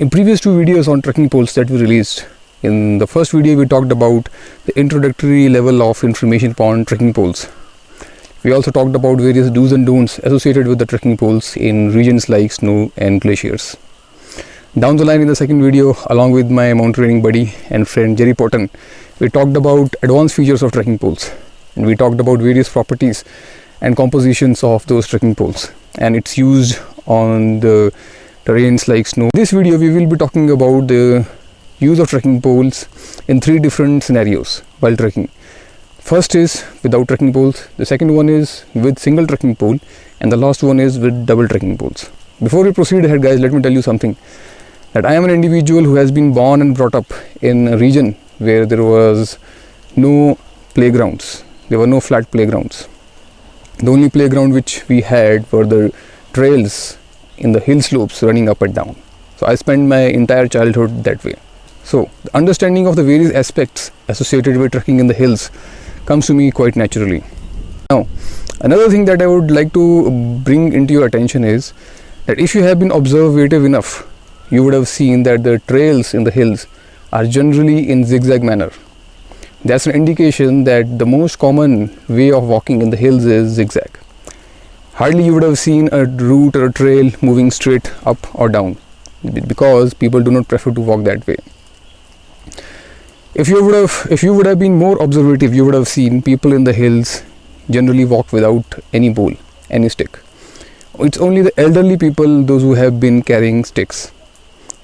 In previous two videos on trekking poles that we released, in the first video we talked about the introductory level of information on trekking poles. We also talked about various do's and don'ts associated with the trekking poles in regions like snow and glaciers. Down the line in the second video, along with my mountaineering buddy and friend Jerry Potton, we talked about advanced features of trekking poles, and we talked about various properties and compositions of those trekking poles and its use on the terrains like snow. In this video we will be talking about the use of trekking poles in three different scenarios while trekking. First is without trekking poles, the second one is with single trekking pole, and the last one is with double trekking poles. Before we proceed ahead, guys, let me tell you something, that I am an individual who has been born and brought up in a region where there was no playgrounds. There were no flat playgrounds. The only playground which we had were the trails in the hill slopes running up and down. So I spent my entire childhood that way. So the understanding of the various aspects associated with trekking in the hills comes to me quite naturally. Now, another thing that I would like to bring into your attention is that if you have been observative enough, you would have seen that the trails in the hills are generally in zigzag manner. That's an indication that the most common way of walking in the hills is zigzag. Hardly you would have seen a route or a trail moving straight up or down, because people do not prefer to walk that way. If you would have been more observative, you would have seen people in the hills generally walk without any pole, any stick. It's only the elderly people, those who have been carrying sticks,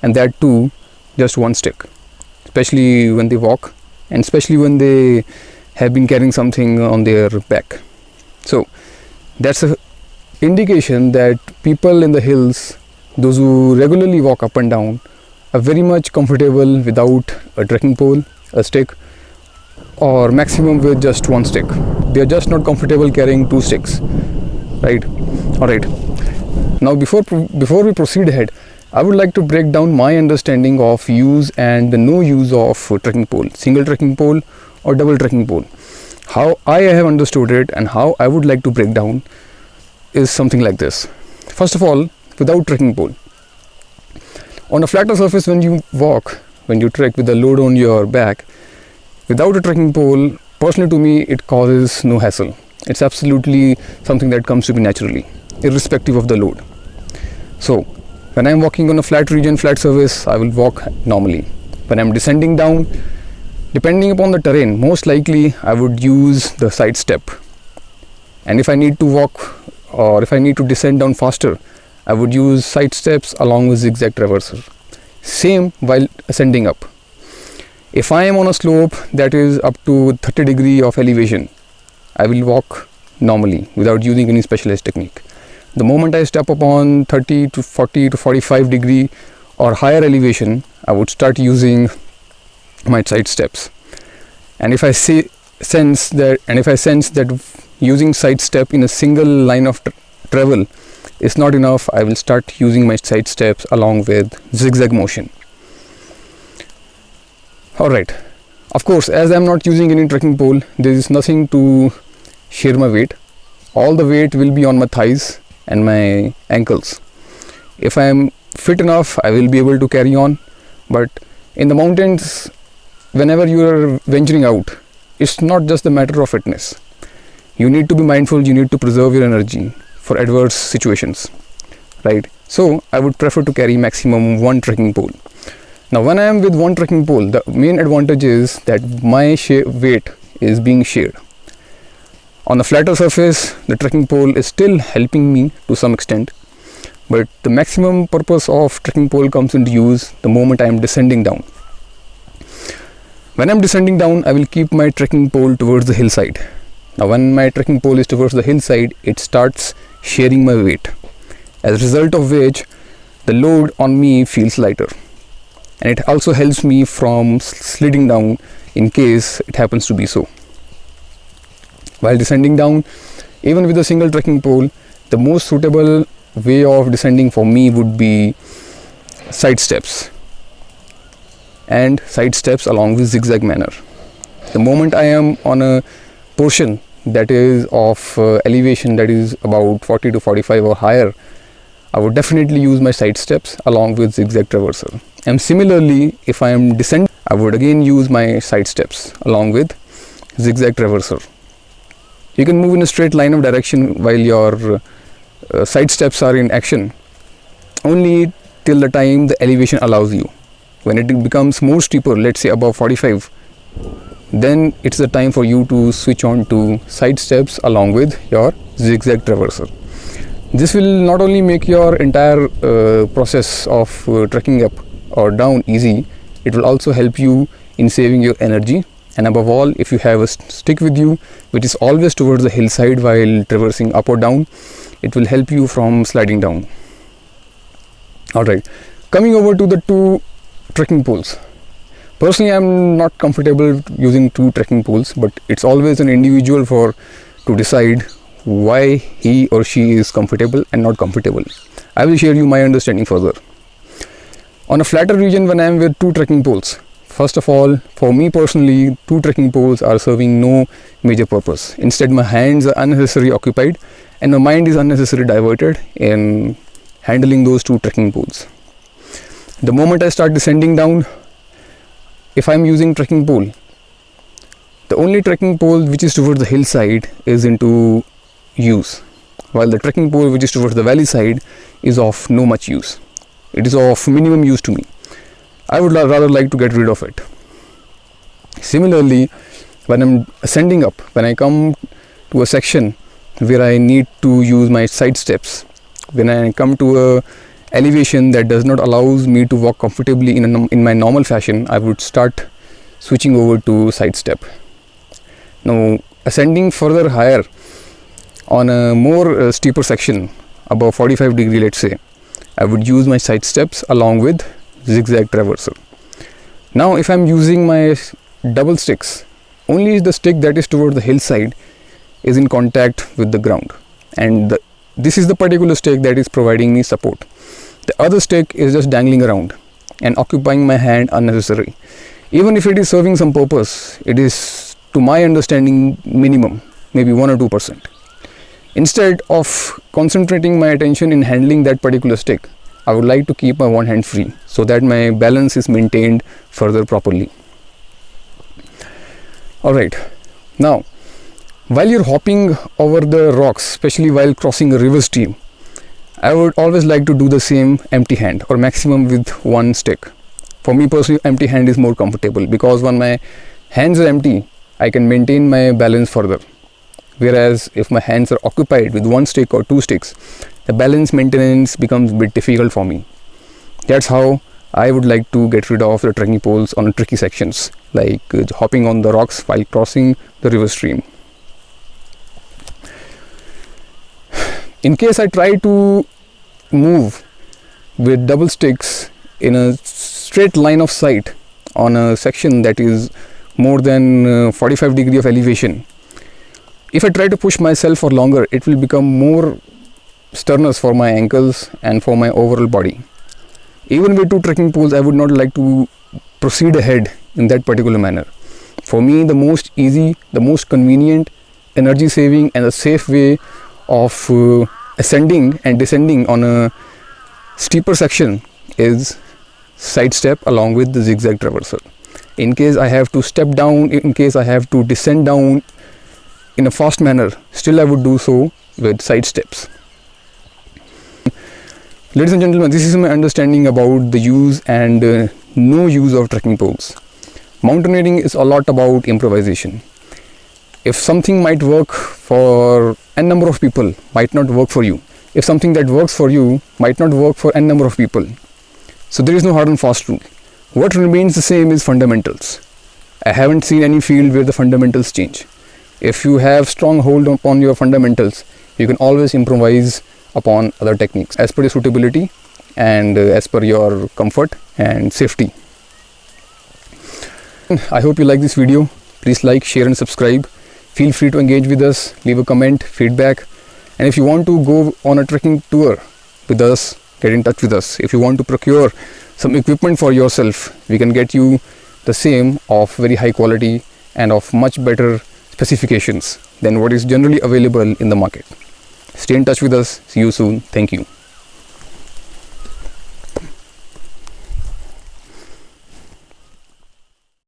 and that too just one stick, especially when they walk and especially when they have been carrying something on their back. So that's a indication that people in the hills, those who regularly walk up and down, are very much comfortable without a trekking pole, a stick, or maximum with just one stick. They are just not comfortable carrying two sticks, right? Alright, now before we proceed ahead, I would like to break down my understanding of use and the no use of trekking pole, single trekking pole or double trekking pole. How I have understood it and how I would like to break down is something like this. First of all, without trekking pole, on a flatter surface, when you walk, when you trek with a load on your back, without a trekking pole, personally to me, it causes no hassle. It's absolutely something that comes to me naturally, irrespective of the load. So when I'm walking on a flat region, flat surface, I will walk normally. When I'm descending down, depending upon the terrain, most likely I would use the side step. And if I need to walk or if I need to descend down faster, I would use side steps along with zigzag traverser. Same while ascending up. If I am on a slope that is up to 30 degree of elevation, I will walk normally without using any specialized technique. The moment I step upon 30 to 40 to 45 degree or higher elevation, I would start using my side steps. And if I sense that using side step in a single line of travel is not enough, I will start using my side steps along with zigzag motion. Alright, of course, as I am not using any trekking pole, there is nothing to share my weight. All the weight will be on my thighs and my ankles. If I am fit enough, I will be able to carry on. But in the mountains, whenever you are venturing out, it's not just a matter of fitness. You need to be mindful, you need to preserve your energy for adverse situations, right? So I would prefer to carry maximum one trekking pole. Now when I am with one trekking pole, the main advantage is that my weight is being shared. On a flatter surface, the trekking pole is still helping me to some extent, but the maximum purpose of trekking pole comes into use the moment I am descending down. When I am descending down, I will keep my trekking pole towards the hillside. Now when my trekking pole is towards the hillside, it starts sharing my weight, as a result of which the load on me feels lighter, and it also helps me from sliding down in case it happens to be so. While descending down, even with a single trekking pole, the most suitable way of descending for me would be side steps, and side steps along with zigzag manner. The moment I am on a portion that is of elevation that is about 40 to 45 or higher, I would definitely use my side steps along with zigzag traversal. And similarly, if I am descending, I would again use my side steps along with zigzag traversal. You can move in a straight line of direction while your side steps are in action only till the time the elevation allows you. When it becomes more steeper, let's say above 45, then it's the time for you to switch on to side steps along with your zigzag traversal. This will not only make your entire process of trekking up or down easy, it will also help you in saving your energy, and above all, if you have a stick with you which is always towards the hillside while traversing up or down, it will help you from sliding down. Alright, coming over to the two trekking poles. Personally, I am not comfortable using two trekking poles, but it's always an individual to decide why he or she is comfortable and not comfortable. I will share you my understanding further. On a flatter region, when I am with two trekking poles, first of all, for me personally, two trekking poles are serving no major purpose. Instead, my hands are unnecessarily occupied and my mind is unnecessarily diverted in handling those two trekking poles. The moment I start descending down, if I am using trekking pole, the only trekking pole which is towards the hillside is into use, while the trekking pole which is towards the valley side is of no much use. It is of minimum use to me. I would rather like to get rid of it. Similarly, when I'm ascending up, when I come to a section where I need to use my side steps, when I come to a elevation that does not allows me to walk comfortably in my normal fashion, I would start switching over to side step. Now, ascending further higher on a more steeper section above 45 degree, let's say, I would use my side steps along with zigzag traversal. Now, if I'm using my double sticks, only the stick that is toward the hillside is in contact with the ground, and this is the particular stick that is providing me support. The other stick is just dangling around and occupying my hand unnecessarily. Even if it is serving some purpose, it is, to my understanding, minimum, maybe 1 or 2%. Instead of concentrating my attention in handling that particular stick, I would like to keep my one hand free so that my balance is maintained further properly. Alright, now while you're hopping over the rocks, especially while crossing a river stream, I would always like to do the same empty hand or maximum with one stick. For me personally, empty hand is more comfortable because when my hands are empty, I can maintain my balance further. Whereas if my hands are occupied with one stick or two sticks, the balance maintenance becomes a bit difficult for me. That's how I would like to get rid of the trekking poles on tricky sections, like hopping on the rocks while crossing the river stream. In case I try to move with double sticks in a straight line of sight on a section that is more than 45 degree of elevation, if I try to push myself for longer, it will become more strenuous for my ankles and for my overall body. Even with two trekking poles, I would not like to proceed ahead in that particular manner. For me, the most easy, the most convenient, energy saving and a safe way of ascending and descending on a steeper section is side step along with the zigzag traversal. In case I have to step down, in case I have to descend down in a fast manner, still I would do so with side steps. Ladies and gentlemen, this is my understanding about the use and no use of trekking poles. Mountaineering is a lot about improvisation. If something might work for n number of people, might not work for you. If something that works for you might not work for n number of people. So there is no hard and fast rule. What remains the same is fundamentals. I haven't seen any field where the fundamentals change. If you have strong hold upon your fundamentals, you can always improvise upon other techniques as per your suitability and as per your comfort and safety. I hope you like this video. Please like, share and subscribe. Feel free to engage with us, leave a comment, feedback, and if you want to go on a trekking tour with us, get in touch with us. If you want to procure some equipment for yourself, we can get you the same of very high quality and of much better specifications than what is generally available in the market. Stay in touch with us. See you soon. Thank you.